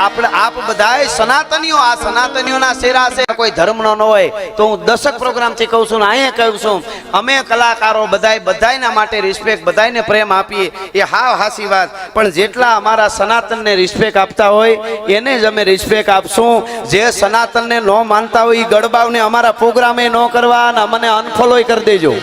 આપણે આપ બધાય સનાતનીઓ આ સનાતનીઓના શેરા છે કોઈ ધર્મનો ન હોય તો હું દશક પ્રોગ્રામથી કહું છું ને અહીંયા કહું છું અમે કલાકારો બધાયના માટે રિસ્પેક્ટ બધાયને પ્રેમ આપીએ એ હાવ હાસી વાત પણ જેટલા અમારા સનાતનને રિસ્પેક્ટ આપતા હોય એને જ અમે રિસ્પેક્ટ આપશું જે સનાતનને ન માનતા હોય એ ગડબાવને અમારા પ્રોગ્રામે ન કરવા અને અમને અનફોલોય કરી દેજો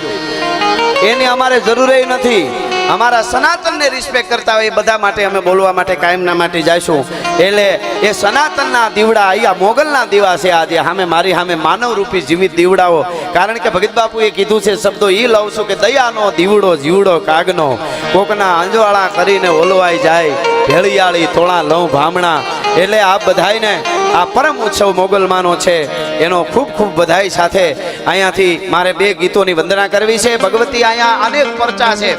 એની અમારે જરૂર નથી અમારા સનાતનને રિસ્પેક્ટ કરતા હોય એ બધા માટે અમે બોલવા માટે કાયમના માટે જઈશું એટલે એ સનાતનના દીવડા અહીંયા મોગલના દીવા છે આજે સામે મારી સામે માનવ રૂપી જીવિત દીવડાઓ કારણ કે ભગત બાપુએ કીધું છે શબ્દો એ લઉં છું કે દયાનો દીવડો જીવડો કાગનો કોકના અંજવાળા કરીને ઓલવાઈ જાય ભેળિયાળી તોળા લઉં ભામણા એટલે આ બધાયને આ પરમ ઉત્સવ મોગલમાંનો છે એનો ખૂબ ખૂબ બધાઈ સાથે અહીંયાથી મારે બે ગીતોની વંદના કરવી છે ભગવતી અહીંયા અનેક પરચા છે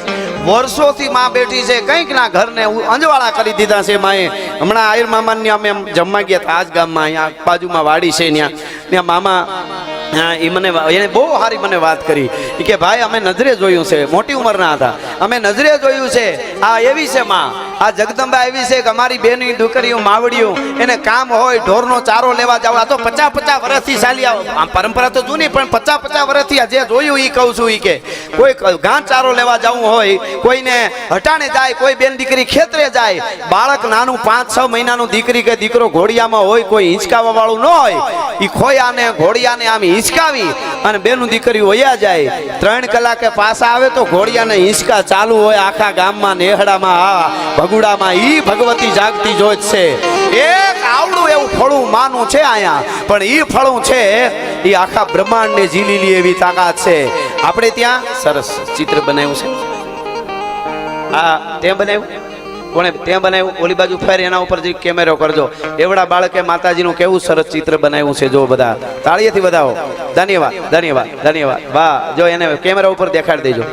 વર્ષોથી માં બેઠી છે કંઈક ના ઘરને અંજવાળા કરી દીધા છે માએ હમણાં આયર મામાને અમે જમવા ગયા હતા આજ ગામમાં અહીંયા બાજુમાં વાડી છે ત્યાં મામા એ મને એને બહુ સારી મને વાત કરી કે ભાઈ અમે નજરે જોયું છે મોટી ઉંમરના હતા અમે નજરે જોયું છે આ એવી છે માં આ જગદંબા એવી છે કે અમારી બેની દીકરીઓ માવડીઓ એને કામ હોય ઢોરનો ચારો લેવા જાવ આ તો 50 વર્ષથી ચાલી આમ પરંપરા તો જૂની પણ 50 વર્ષથી જે જોયું એ કહું છું એ કે કોઈ ઘાસ ચારો લેવા જવું હોય કોઈને હટાણે જાય કોઈ બેન દીકરી ખેતરે જાય બાળક નાનું 5-6 મહિનાનું દીકરી કે દીકરો ઘોડિયામાં હોય કોઈ હિંચકાવા વાળું ન હોય એ ખોયાને ઘોડિયાને આમ હિંચકાવી અને બેનું દીકરી વયા જાય 3 કલાકે પાછા આવે તો ઘોડિયાને હિંચકા ચાલુ હોય આખા ગામમાં નેહડામાં આ ભગુડામાં ઈ ભગવતી જાગતી જોત છે એક આવડું એવું ફળું માનું છે અહીંયા પણ ઈ ફળું છે એ આખા બ્રહ્માંડને ઝીલી લે એવી તાકાત છે આપણે ત્યાં સરસ ચિત્ર બનાવ્યું છે આ તે બનાવ્યું કોણે ત્યાં બનાવ્યું ઓલી બાજુ ફેર એના ઉપર જે કેમેરો કરજો એવડા બાળકે માતાજીનું કેવું સરસ ચિત્ર બનાવ્યું છે જો બધા તાળીએથી બધાઓ ધન્યવાદ ધન્યવાદ ધન્યવાદ વાહ જો એને કેમેરા ઉપર દેખાડી દેજો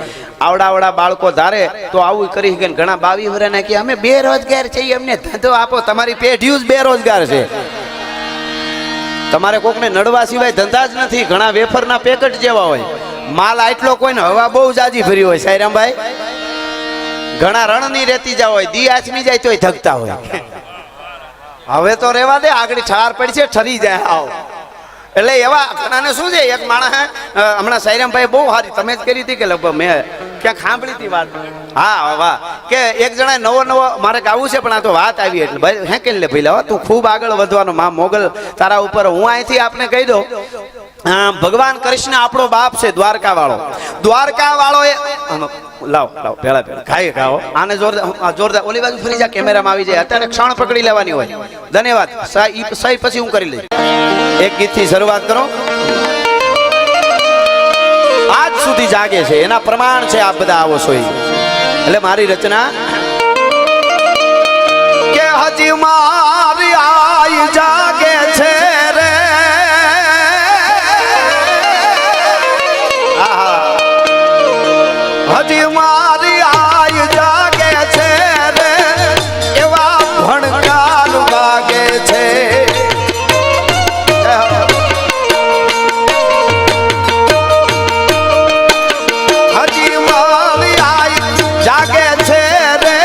આવડા બાળકો ધારે તો આવું કરી કે ઘણા 22 વર્ષના કે અમે બેરોજગાર છીએ અમને ધંધો આપો તમારી પેઢીઓ જ બેરોજગાર છે તમારે કોકને નડવા સિવાય ધંધા જ નથી ઘણા વેફરના પેકેટ જેવા હોય માલ આટલો કોઈને હવા બહુ જાજી ફરી હોય સાયરામભાઈ ઘણા રણની રેતી જાવ હોય દી આચમી જાય તોય થકતા હોય હવે તો રેવા દે આગળ ઠાર પડી છે ઠરી જાય આવ એટલે એવા ઘણાને શું છે એક માણસ હમણાં સાયરામભાઈ બહુ સારી તમે જ કરી હતી કે લગભગ મેં ક્યાંક સાંભળી હતી વાત હા વાહ કે એક જણા નવો મારે ગાવું છે પણ આ તો વાત આવી એટલે ભાઈ હે કે લે ભાઈ તું ખૂબ આગળ વધવાનો માં મોગલ તારા ઉપર હું અહીંથી આપને કહી દઉં ભગવાન કૃષ્ણ આપણો બાપ છે દ્વારકા વાળો એ લાવ પેલા ખાઈ ખાઓ આને જોરદાર ઓલી બાજુ ફરી જા કેમેરામાં આવી જાય અત્યારે ક્ષણ પકડી લેવાની હોય ધન્યવાદ સહી પછી હું કરી લઈશ એક ગીતથી શરૂઆત કરો આજ સુધી જાગે છે એના પ્રમાણ છે આપ બધા આવો છો એટલે મારી રચના કે હજી મારી આઈ જાગે છે રે હજી મારી આઈ જાગે છે રે એવા ભણકાર વાગે છે હજી મારી આઈ જાગે છે રે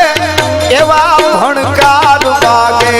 એવા ભણકાર વાગે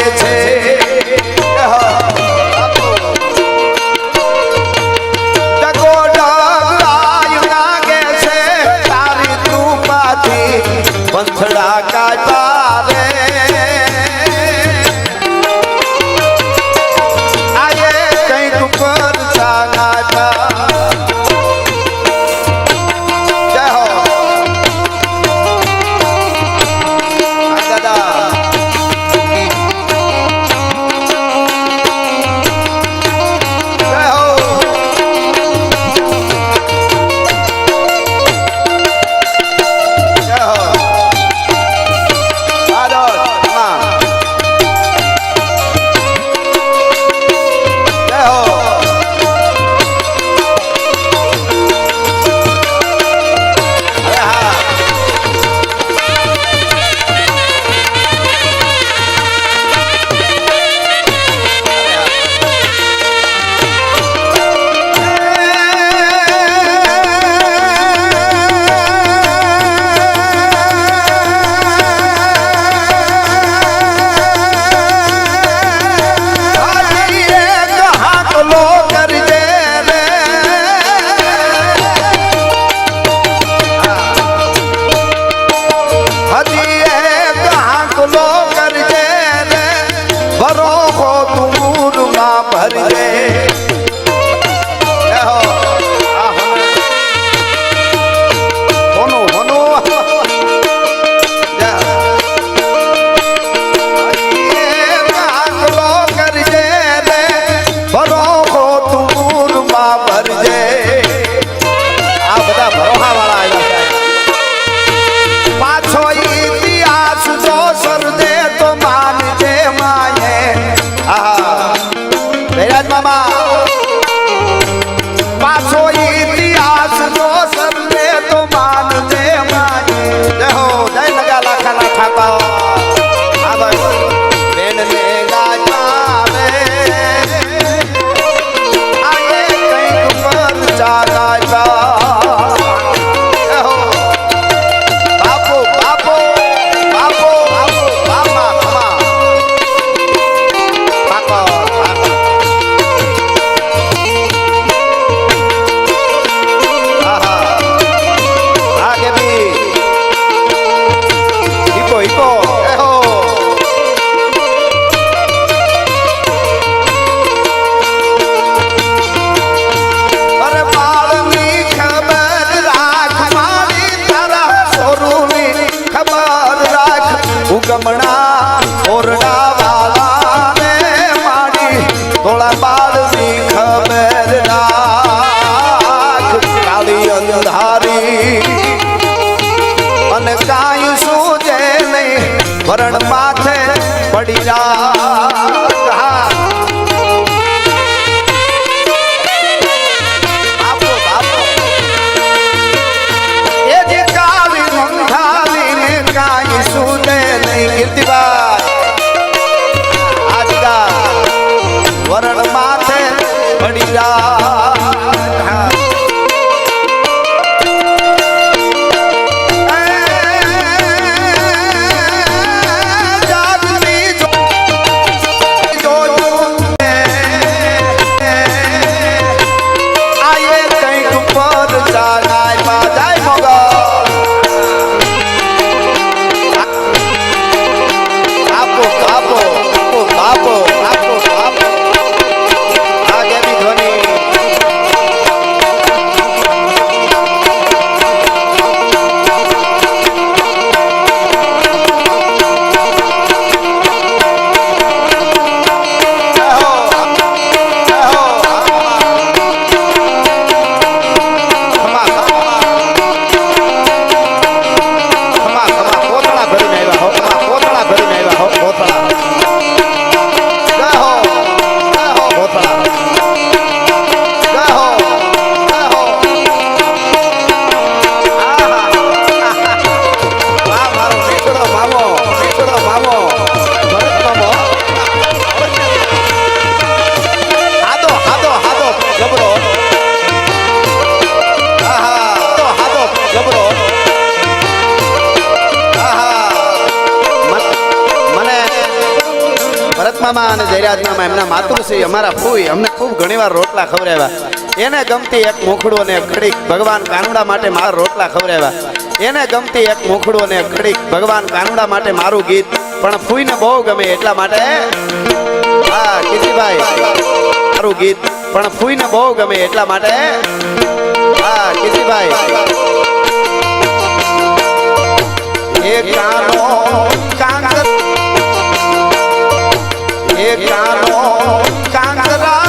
ભરો હો તું મૂળમાં ભરજે ગમણા ઓરડા વાલા ને માડી થોડા બાળની ખબર રાખ કાળી અંધારી અને કાંઈ સૂજે નહીં વરણ માથે પડી જા વરણ માથે પડી મામા અને જયરાજ મામા એમના માતૃશ્રી અમારા ફૂઈ અમને ખૂબ ઘણીવાર રોટલા ખવડાવ્યા એને ગમતી એક મોખડું અને ખડીક ભગવાન કાનુડા માટે મારા રોટલા ખવડાવ્યા એને ગમતી એક મોખડું અને ખડીક ભગવાન કાનુડા માટે મારું ગીત પણ ફૂઈને બહુ ગમે એટલા માટે હા કિશીભાઈ મારું ગીત પણ ફૂઈને બહુ ગમે એટલા માટે હા કિશીભાઈ એ કાનો કાંગર એ કાનો કાંગરા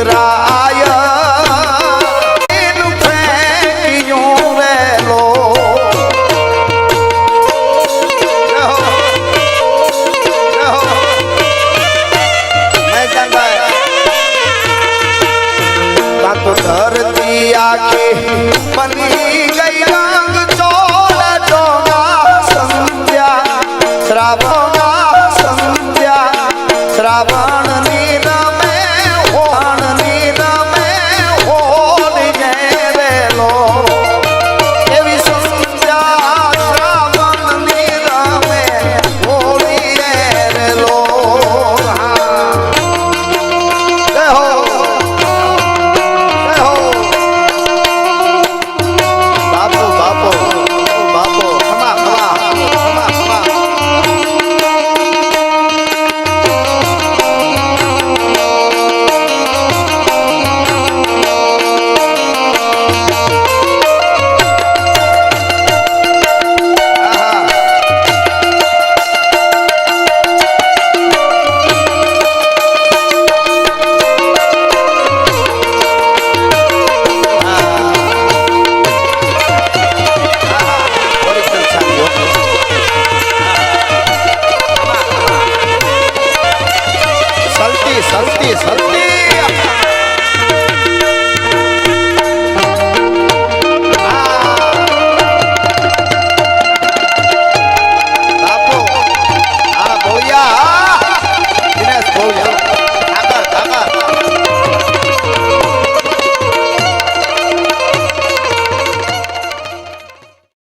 રાય ફેંક્યું વેલો સસ્તી સસ્તી